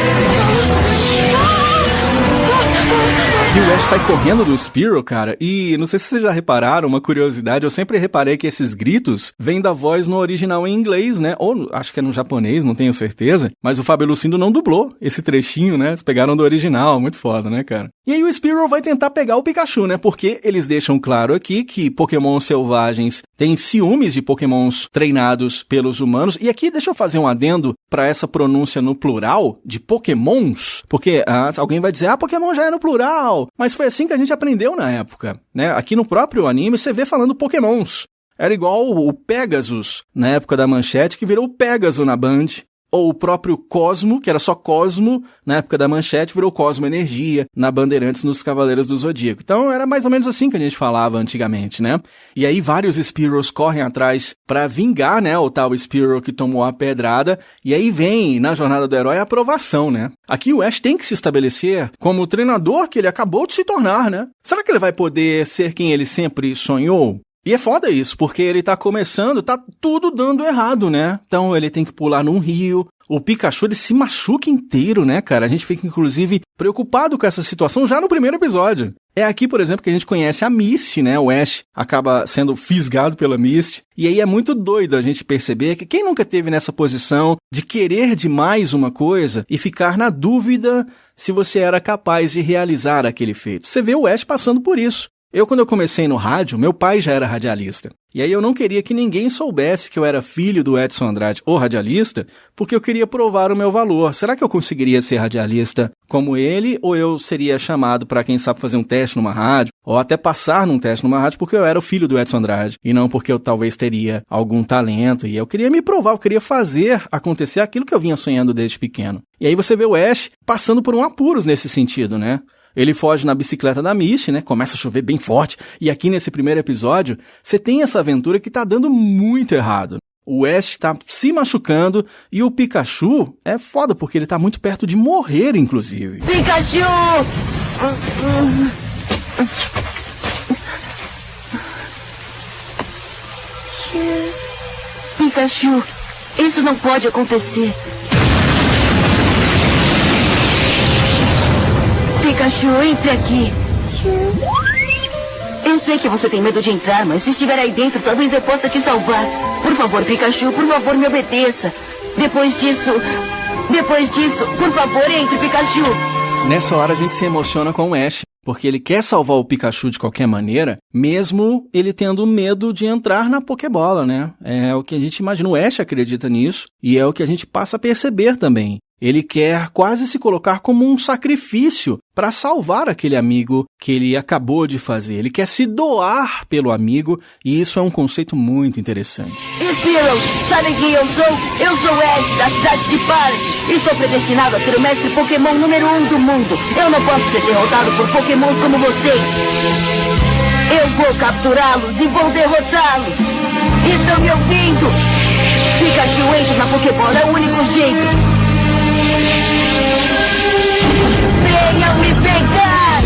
Aqui o Ash sai correndo do Spearow, cara, e não sei se vocês já repararam, uma curiosidade, eu sempre reparei que esses gritos vêm da voz no original em inglês, né? Ou acho que é no japonês, não tenho certeza, mas o Fábio Lucindo não dublou esse trechinho, né? Eles pegaram do original, muito foda, né, cara? E aí o Spearow vai tentar pegar o Pikachu, né? Porque eles deixam claro aqui que Pokémons selvagens têm ciúmes de Pokémons treinados pelos humanos. E aqui deixa eu fazer um adendo para essa pronúncia no plural de Pokémons, porque alguém vai dizer, Pokémon já é no plural, mas foi assim que a gente aprendeu na época, né? Aqui no próprio anime você vê falando Pokémons. Era igual o Pegasus na época da Manchete, que virou Pegasus na Band. Ou o próprio Cosmo, que era só Cosmo, na época da Manchete, virou Cosmo Energia, na Bandeirantes, nos Cavaleiros do Zodíaco. Então era mais ou menos assim que a gente falava antigamente, né? E aí vários Spearows correm atrás pra vingar, né, o tal Spearow que tomou a pedrada, e aí vem, na jornada do herói, a aprovação, né? Aqui o Ash tem que se estabelecer como o treinador que ele acabou de se tornar, né? Será que ele vai poder ser quem ele sempre sonhou? E é foda isso, porque ele tá começando, tá tudo dando errado, né? Então ele tem que pular num rio, o Pikachu ele se machuca inteiro, né, cara? A gente fica, inclusive, preocupado com essa situação já no primeiro episódio. É aqui, por exemplo, que a gente conhece a Misty, né? O Ash acaba sendo fisgado pela Misty. E aí é muito doido a gente perceber que quem nunca teve nessa posição de querer demais uma coisa e ficar na dúvida se você era capaz de realizar aquele feito. Você vê o Ash passando por isso. Quando eu comecei no rádio, meu pai já era radialista. E aí eu não queria que ninguém soubesse que eu era filho do Edson Andrade, o radialista, porque eu queria provar o meu valor. Será que eu conseguiria ser radialista como ele, ou eu seria chamado para, quem sabe, fazer um teste numa rádio, ou até passar num teste numa rádio porque eu era o filho do Edson Andrade, e não porque eu talvez teria algum talento, e eu queria me provar, eu queria fazer acontecer aquilo que eu vinha sonhando desde pequeno. E aí você vê o Ash passando por um apuros nesse sentido, né? Ele foge na bicicleta da Misty, né? Começa a chover bem forte. E aqui nesse primeiro episódio, você tem essa aventura que tá dando muito errado. O Ash tá se machucando e o Pikachu é foda, porque ele tá muito perto de morrer, inclusive. Pikachu! Pikachu, isso não pode acontecer. Pikachu, entre aqui. Eu sei que você tem medo de entrar, mas se estiver aí dentro, talvez eu possa te salvar. Por favor, Pikachu, por favor, me obedeça. Depois disso, por favor, entre, Pikachu. Nessa hora a gente se emociona com o Ash, porque ele quer salvar o Pikachu de qualquer maneira, mesmo ele tendo medo de entrar na Pokébola, né? É o que a gente imagina, o Ash acredita nisso, e é o que a gente passa a perceber também. Ele quer quase se colocar como um sacrifício para salvar aquele amigo que ele acabou de fazer. Ele quer se doar pelo amigo, e isso é um conceito muito interessante. Spearow, sabem quem eu sou? Eu sou Ash, da cidade de Pallet. Estou predestinado a ser o mestre Pokémon número 1 do mundo. Eu não posso ser derrotado por Pokémons como vocês. Eu vou capturá-los e vou derrotá-los. Estão me ouvindo? Pikachu, entra na Pokébola, é o único jeito. Venham me pegar!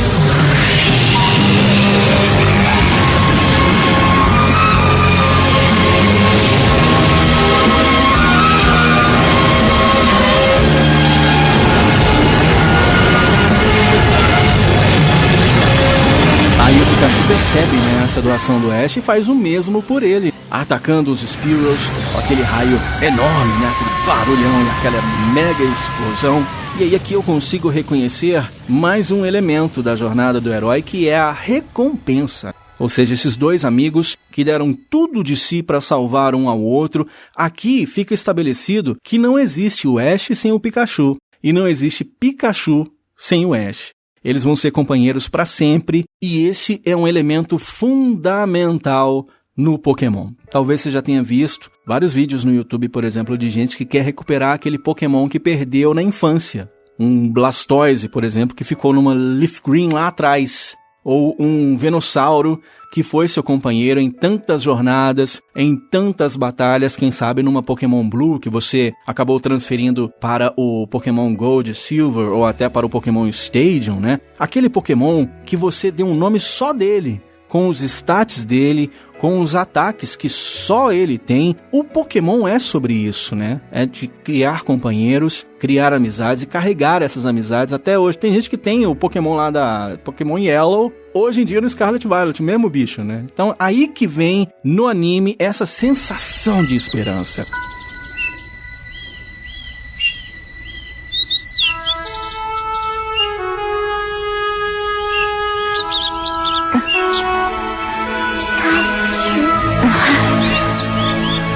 Aí o Pikachu percebe, né, essa doação do Ash e faz o mesmo por ele, atacando os Spearows com aquele raio enorme, né, aquele barulhão e aquela mega explosão. E aí aqui eu consigo reconhecer mais um elemento da jornada do herói, que é a recompensa. Ou seja, esses dois amigos que deram tudo de si para salvar um ao outro. Aqui fica estabelecido que não existe o Ash sem o Pikachu e não existe Pikachu sem o Ash. Eles vão ser companheiros para sempre e esse é um elemento fundamental no Pokémon. Talvez você já tenha visto vários vídeos no YouTube, por exemplo, de gente que quer recuperar aquele Pokémon que perdeu na infância. Um Blastoise, por exemplo, que ficou numa Leaf Green lá atrás. Ou um Venossauro que foi seu companheiro em tantas jornadas, em tantas batalhas, quem sabe numa Pokémon Blue que você acabou transferindo para o Pokémon Gold, Silver ou até para o Pokémon Stadium, né? Aquele Pokémon que você deu um nome só dele, com os stats dele, com os ataques que só ele tem. O Pokémon é sobre isso, né? É de criar companheiros, criar amizades e carregar essas amizades até hoje. Tem gente que tem o Pokémon lá da Pokémon Yellow, hoje em dia no Scarlet Violet, mesmo bicho, né? Então aí que vem no anime essa sensação de esperança.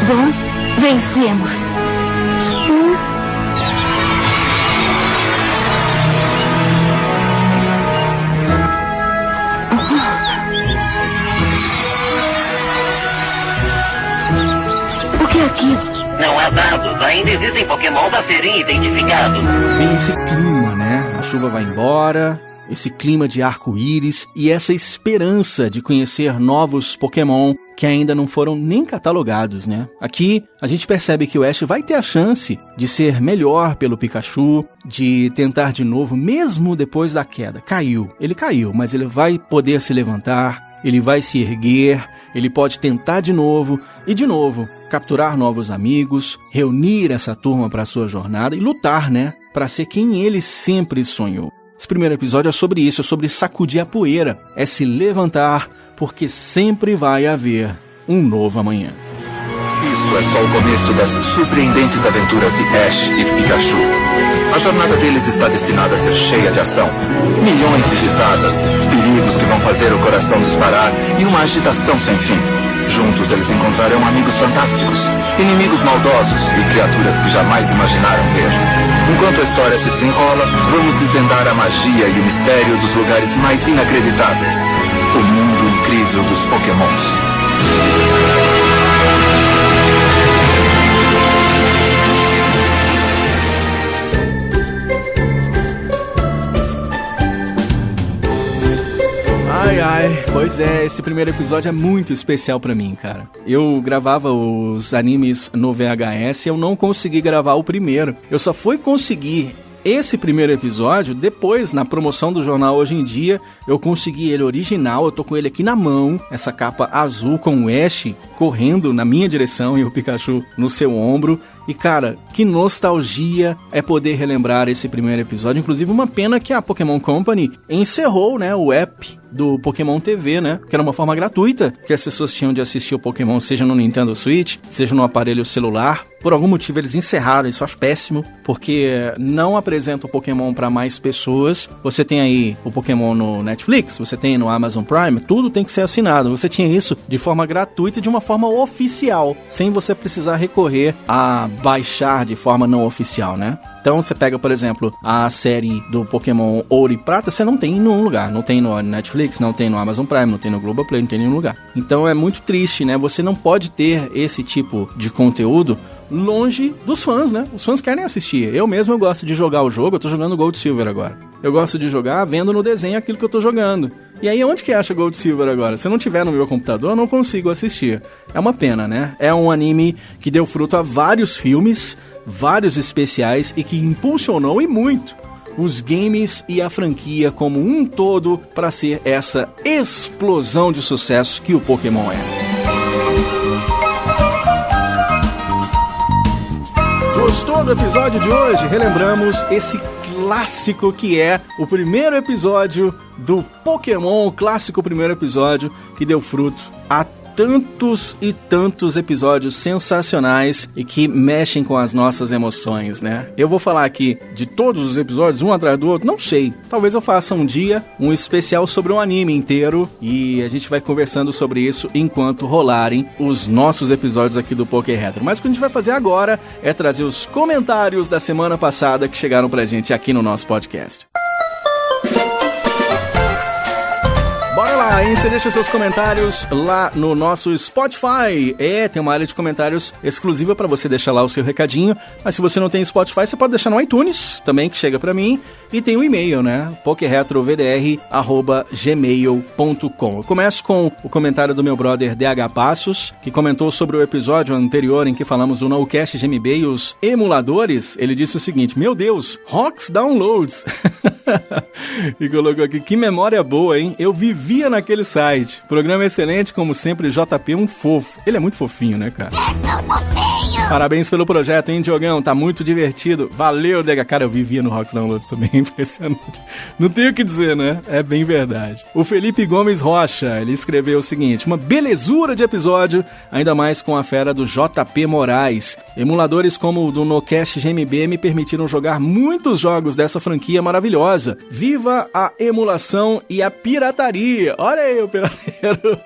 Bom, vencemos. O que é aquilo? Não há dados, ainda existem Pokémons a serem identificados. Vem esse clima, né? A chuva vai embora, esse clima de arco-íris e essa esperança de conhecer novos Pokémon que ainda não foram nem catalogados, né? Aqui a gente percebe que o Ash vai ter a chance de ser melhor pelo Pikachu, de tentar de novo, mesmo depois da queda. Ele caiu, mas ele vai poder se levantar, ele vai se erguer, ele pode tentar de novo e de novo capturar novos amigos, reunir essa turma para a sua jornada e lutar, né? Para ser quem ele sempre sonhou. Esse primeiro episódio é sobre isso, é sobre sacudir a poeira, é se levantar, porque sempre vai haver um novo amanhã. Isso é só o começo das surpreendentes aventuras de Ash e Pikachu. A jornada deles está destinada a ser cheia de ação. Milhões de risadas, perigos que vão fazer o coração disparar e uma agitação sem fim. Juntos eles encontrarão amigos fantásticos, inimigos maldosos e criaturas que jamais imaginaram ver. Enquanto a história se desenrola, vamos desvendar a magia e o mistério dos lugares mais inacreditáveis. O mundo incrível dos Pokémons. Pois é, esse primeiro episódio é muito especial pra mim, cara. Eu gravava os animes no VHS e eu não consegui gravar o primeiro. Eu só fui conseguir esse primeiro episódio depois, na promoção do jornal Hoje em Dia, eu consegui ele original, eu tô com ele aqui na mão, essa capa azul com o Ash correndo na minha direção e o Pikachu no seu ombro. E cara, que nostalgia é poder relembrar esse primeiro episódio. Inclusive uma pena que a Pokémon Company encerrou, né, o app do Pokémon TV, né, que era uma forma gratuita que as pessoas tinham de assistir o Pokémon, seja no Nintendo Switch, seja no aparelho celular. Por algum motivo eles encerraram, isso eu acho péssimo, porque não apresenta o Pokémon para mais pessoas. Você tem aí o Pokémon no Netflix, você tem no Amazon Prime, tudo tem que ser assinado. Você tinha isso de forma gratuita e de uma forma oficial, sem você precisar recorrer a baixar de forma não oficial, né? Então você pega, por exemplo, a série do Pokémon Ouro e Prata, você não tem em nenhum lugar. Não tem no Netflix, não tem no Amazon Prime, não tem no Globoplay, não tem em nenhum lugar. Então é muito triste, né? Você não pode ter esse tipo de conteúdo longe dos fãs, né? Os fãs querem assistir. Eu mesmo gosto de jogar o jogo, eu tô jogando Gold Silver agora. Eu gosto de jogar vendo no desenho aquilo que eu tô jogando. E aí, onde que acha Gold Silver agora? Se não tiver no meu computador, eu não consigo assistir. É uma pena, né? É um anime que deu fruto a vários filmes, vários especiais e que impulsionou e muito os games e a franquia como um todo para ser essa explosão de sucesso que o Pokémon é. Gostou do episódio de hoje? Relembramos esse clássico que é o primeiro episódio do Pokémon, o clássico primeiro episódio que deu fruto a tantos e tantos episódios sensacionais e que mexem com as nossas emoções, né? Eu vou falar aqui de todos os episódios, um atrás do outro, não sei. Talvez eu faça um dia um especial sobre um anime inteiro e a gente vai conversando sobre isso enquanto rolarem os nossos episódios aqui do Poké Retro. Mas o que a gente vai fazer agora é trazer os comentários da semana passada que chegaram pra gente aqui no nosso podcast. Bora lá, hein? Você deixa seus comentários lá no nosso Spotify. Tem uma área de comentários exclusiva pra você deixar lá o seu recadinho. Mas se você não tem Spotify, você pode deixar no iTunes também, que chega pra mim. E tem o e-mail, né? pokeretrovdr@gmail.com. Eu começo com o comentário do meu brother DH Passos, que comentou sobre o episódio anterior em que falamos do NoCast GMB e os emuladores. Ele disse o seguinte: meu Deus, Rocks Downloads. E colocou aqui: que memória boa, hein? Eu vivia naquele site. Programa excelente, como sempre, JP um fofo. Ele é muito fofinho, né, cara? Parabéns pelo projeto, hein, Diogão? Tá muito divertido. Valeu, DH. Cara, eu vivia no Rocks Downloads também. Impressionante. Não tenho o que dizer, né? É bem verdade. O Felipe Gomes Rocha, ele escreveu o seguinte: uma belezura de episódio, ainda mais com a fera do JP Moraes. Emuladores como o do NoCast GMB me permitiram jogar muitos jogos dessa franquia maravilhosa. Viva a emulação e a pirataria. Olha aí o pirateiro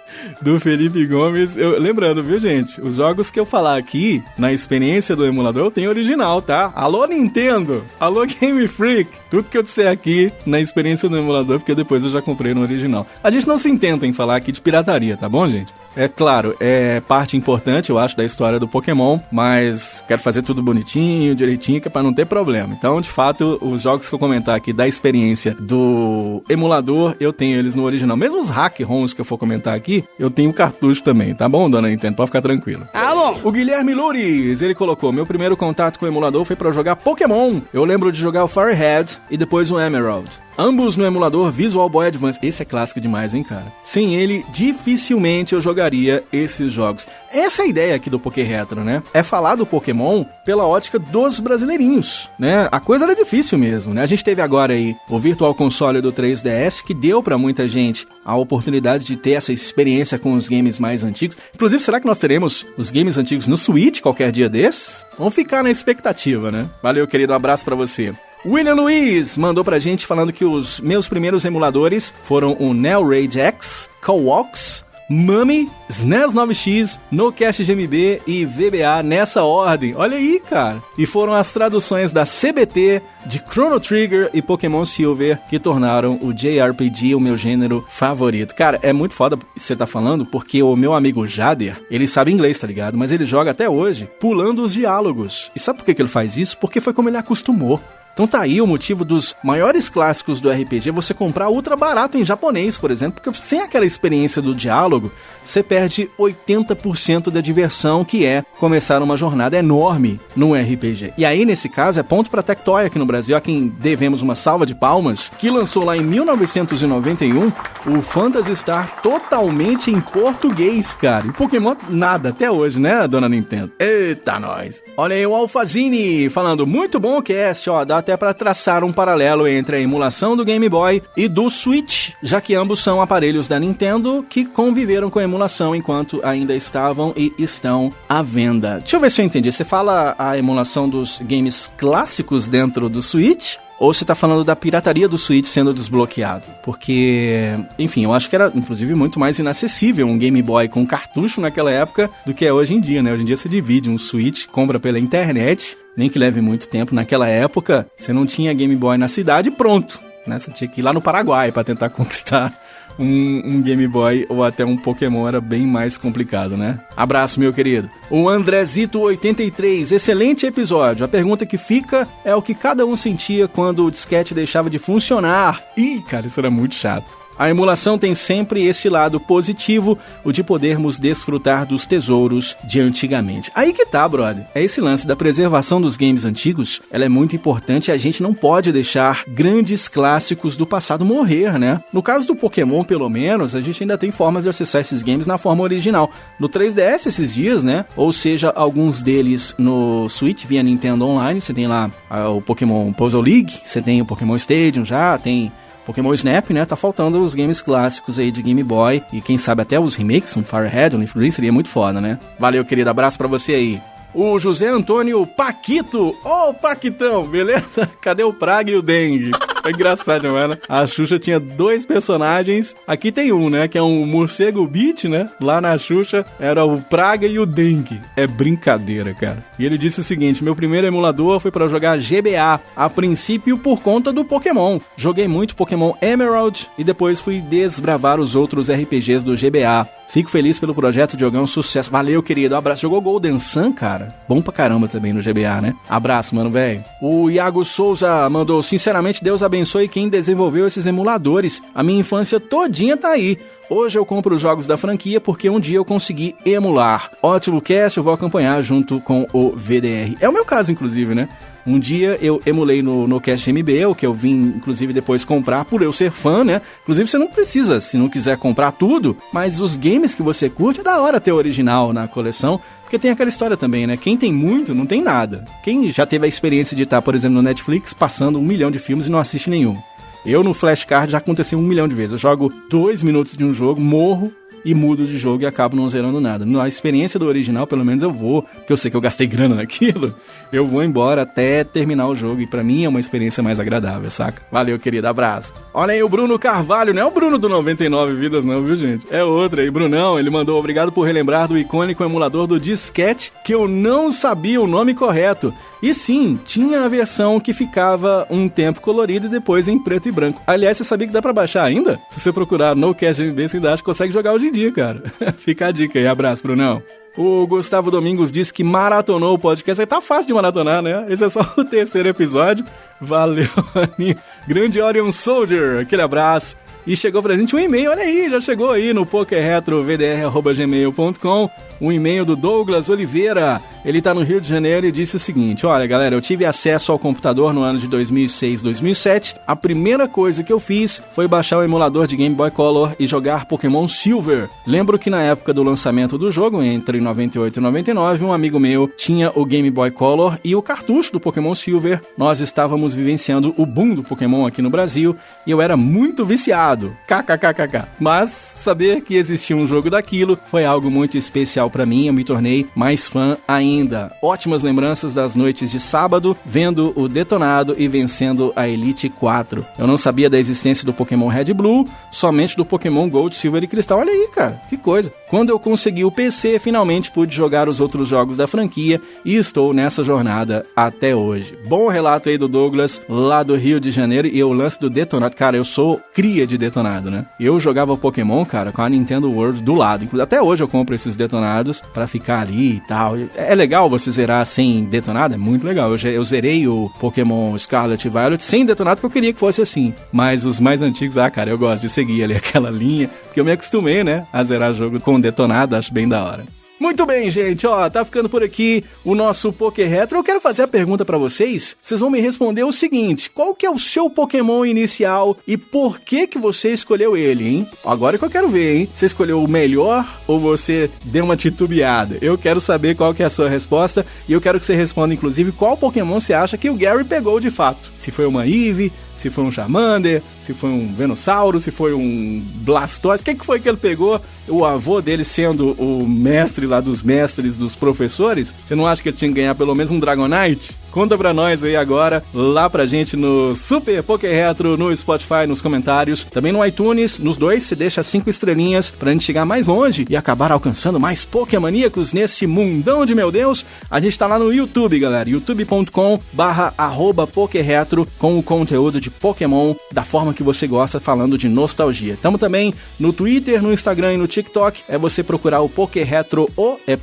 do Felipe Gomes. Lembrando, viu, gente? Os jogos que eu falar aqui, na experiência do emulador, eu tenho original, tá? Alô, Nintendo! Alô, Game Freak! Tudo que eu disser aqui, na experiência do emulador, porque depois eu já comprei no original. A gente não se intenta em falar aqui de pirataria, tá bom, gente? É claro, é parte importante, eu acho, da história do Pokémon, mas quero fazer tudo bonitinho, direitinho, que é pra não ter problema. Então, de fato, os jogos que eu comentar aqui da experiência do emulador, eu tenho eles no original. Mesmo os hack ROMs que eu for comentar aqui, eu tenho cartucho também, tá bom, dona Nintendo? Pode ficar tranquilo. Tá bom. O Guilherme Loures, ele colocou: meu primeiro contato com o emulador foi pra jogar Pokémon. Eu lembro de jogar o Firehead e depois o Emerald. Ambos no emulador Visual Boy Advance. Esse é clássico demais, hein, cara? Sem ele, dificilmente eu jogaria esses jogos. Essa é a ideia aqui do Poké Retro, né? É falar do Pokémon pela ótica dos brasileirinhos, né? A coisa era difícil mesmo, né? A gente teve agora aí o Virtual Console do 3DS, que deu pra muita gente a oportunidade de ter essa experiência com os games mais antigos. Inclusive, será que nós teremos os games antigos no Switch qualquer dia desses? Vamos ficar na expectativa, né? Valeu, querido. Um abraço pra você. William Luiz mandou pra gente falando que os meus primeiros emuladores foram o Neo Rage X, Cowox, Mummy, SNES 9X, NoCast GMB e VBA nessa ordem. Olha aí, cara. E foram as traduções da CBT, de Chrono Trigger e Pokémon Silver que tornaram o JRPG o meu gênero favorito. Cara, é muito foda você tá falando, porque o meu amigo Jader, ele sabe inglês, tá ligado? Mas ele joga até hoje pulando os diálogos. E sabe por que ele faz isso? Porque foi como ele acostumou. Então tá aí o motivo dos maiores clássicos do RPG você comprar ultra barato em japonês, por exemplo, porque sem aquela experiência do diálogo, você perde 80% da diversão que é começar uma jornada enorme no RPG. E aí, nesse caso, é ponto pra Tectoy aqui no Brasil, a quem devemos uma salva de palmas, que lançou lá em 1991 o Phantasy Star totalmente em português, cara. E Pokémon nada até hoje, né, dona Nintendo? Eita, nós! Olha aí o Alfazine falando: muito bom o cast, ó, dá até pra traçar um paralelo entre a emulação do Game Boy e do Switch, já que ambos são aparelhos da Nintendo que conviveram com a emulação enquanto ainda estavam e estão à venda. Deixa eu ver se eu entendi. Você fala a emulação dos games clássicos dentro do Switch? Ou você tá falando da pirataria do Switch sendo desbloqueado? Porque, enfim, eu acho que era, inclusive, muito mais inacessível um Game Boy com cartucho naquela época do que é hoje em dia, né? Hoje em dia você divide um Switch, compra pela internet, nem que leve muito tempo. Naquela época, você não tinha Game Boy na cidade e pronto, né? Você tinha que ir lá no Paraguai para tentar conquistar um Game Boy ou até um Pokémon, era bem mais complicado, né? Abraço, meu querido. O Andrezito83, excelente episódio. A pergunta que fica é o que cada um sentia quando o disquete deixava de funcionar. Ih, cara, isso era muito chato. A emulação tem sempre este lado positivo, o de podermos desfrutar dos tesouros de antigamente. Aí que tá, brother. É esse lance da preservação dos games antigos. Ela é muito importante e a gente não pode deixar grandes clássicos do passado morrer, né? No caso do Pokémon, pelo menos, a gente ainda tem formas de acessar esses games na forma original. No 3DS esses dias, né? Ou seja, alguns deles no Switch via Nintendo Online. Você tem lá o Pokémon Puzzle League, você tem o Pokémon Stadium já, tem Pokémon Snap, né? Tá faltando os games clássicos aí de Game Boy e quem sabe até os remakes, um Firehead, um Leaf Green, seria muito foda, né? Valeu, querido, abraço pra você aí. O José Antônio Paquito. Ô, Paquitão, beleza? Cadê o Praga e o Dengue? É engraçado, mano. A Xuxa tinha 2 personagens. Aqui tem um, né? Que é um morcego beat, né? Lá na Xuxa era o Praga e o Dengue. É brincadeira, cara. E ele disse o seguinte: meu primeiro emulador foi pra jogar GBA. A princípio por conta do Pokémon. Joguei muito Pokémon Emerald e depois fui desbravar os outros RPGs do GBA. Fico feliz pelo projeto, Diogão, sucesso. Valeu, querido, abraço. Jogou Golden Sun, cara? Bom pra caramba também no GBA, né? Abraço, mano, velho. O Iago Souza mandou: sinceramente, Deus abençoe quem desenvolveu esses emuladores. A minha infância todinha tá aí. Hoje eu compro os jogos da franquia porque um dia eu consegui emular. Ótimo cast, eu vou acompanhar junto com o VDR. É o meu caso, inclusive, né? Um dia eu emulei no Cast MB, o que eu vim, inclusive, depois comprar, por eu ser fã, né? Inclusive, você não precisa, se não quiser comprar tudo, mas os games que você curte, é da hora ter o original na coleção, porque tem aquela história também, né? Quem tem muito, não tem nada. Quem já teve a experiência de estar, por exemplo, no Netflix, passando 1 milhão de filmes e não assiste nenhum? Eu, no flashcard, já aconteceu 1 milhão de vezes. Eu jogo 2 minutos de um jogo, morro, e mudo de jogo e acabo não zerando nada. Na experiência do original, pelo menos eu vou, porque eu sei que eu gastei grana naquilo, eu vou embora até terminar o jogo, e pra mim é uma experiência mais agradável, saca? Valeu, querido, abraço. Olha aí o Bruno Carvalho, não é o Bruno do 99 Vidas não, viu, gente? É outro aí, Brunão, ele mandou: obrigado por relembrar do icônico emulador do disquete, que eu não sabia o nome correto. E sim, tinha a versão que ficava um tempo colorido e depois em preto e branco. Aliás, você sabia que dá pra baixar ainda? Se você procurar no Cast MB, você ainda acha que consegue jogar hoje em dia, cara. Fica a dica aí, abraço, Brunão. O Gustavo Domingos disse que maratonou o podcast. Aí tá fácil de maratonar, né? Esse é só o 3º episódio. Valeu, Aninho. Grande Orion Soldier, aquele abraço. E chegou pra gente um e-mail, olha aí, já chegou aí no pokerretrovdr@gmail.com. Um e-mail do Douglas Oliveira. Ele tá no Rio de Janeiro e disse o seguinte: olha, galera, eu tive acesso ao computador no ano de 2006, 2007. A primeira coisa que eu fiz foi baixar o emulador de Game Boy Color e jogar Pokémon Silver. Lembro que na época do lançamento do jogo, entre 98 e 99, um amigo meu tinha o Game Boy Color e o cartucho do Pokémon Silver. Nós estávamos vivenciando o boom do Pokémon aqui no Brasil e eu era muito viciado. KKKKK. Mas saber que existia um jogo daquilo foi algo muito especial pra mim, eu me tornei mais fã ainda. Ótimas lembranças das noites de sábado, vendo o Detonado e vencendo a Elite 4. Eu não sabia da existência do Pokémon Red e Blue, somente do Pokémon Gold, Silver e Cristal. Olha aí, cara, que coisa. Quando eu consegui o PC, finalmente pude jogar os outros jogos da franquia e estou nessa jornada até hoje. Bom relato aí do Douglas, lá do Rio de Janeiro, e o lance do Detonado. Cara, eu sou cria de Detonado, né? Eu jogava Pokémon, cara, com a Nintendo World do lado. Inclusive, até hoje eu compro esses Detonados pra ficar ali e tal. É legal você zerar sem Detonado, é muito legal. Eu zerei o Pokémon Scarlet e Violet sem Detonado porque eu queria que fosse assim. Mas os mais antigos, cara, eu gosto de seguir ali aquela linha, porque eu me acostumei, né, a zerar jogo com Detonado, acho bem da hora. Muito bem, gente, ó, tá ficando por aqui o nosso Poker Retro. Eu quero fazer a pergunta pra vocês. Vocês vão me responder o seguinte: qual que é o seu Pokémon inicial e por que que você escolheu ele, hein? Agora que eu quero ver, hein? Você escolheu o melhor ou você deu uma titubeada? Eu quero saber qual que é a sua resposta e eu quero que você responda, inclusive, qual Pokémon você acha que o Gary pegou de fato. Se foi uma Eevee, se foi um Charmander, se foi um Venusaur, se foi um Blastoise, o que foi que ele pegou? O avô dele sendo o mestre lá dos mestres dos professores, você não acha que ele tinha que ganhar pelo menos um Dragonite? Conta pra nós aí agora, lá pra gente no Super Poker Retro, no Spotify, nos comentários, também no iTunes, nos dois, se deixa 5 estrelinhas pra gente chegar mais longe e acabar alcançando mais Pokémoníacos neste mundão de meu Deus. A gente tá lá no YouTube, galera, youtube.com/pokerretro, com o conteúdo de Pokémon da forma que você gosta, falando de nostalgia. Tamo também no Twitter, no Instagram e no TikTok, é você procurar o Poker Retro,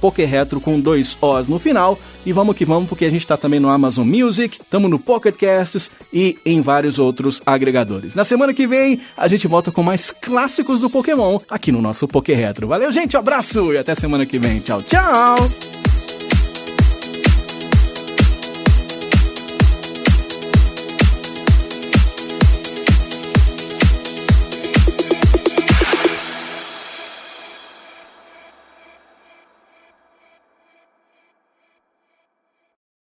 Poker Retro com 2 Os no final, e vamos que vamos, porque a gente tá também no Amazon Music, estamos no Pocket Casts e em vários outros agregadores. Na semana que vem, a gente volta com mais clássicos do Pokémon aqui no nosso Poker Retro. Valeu, gente, um abraço e até semana que vem. Tchau, tchau!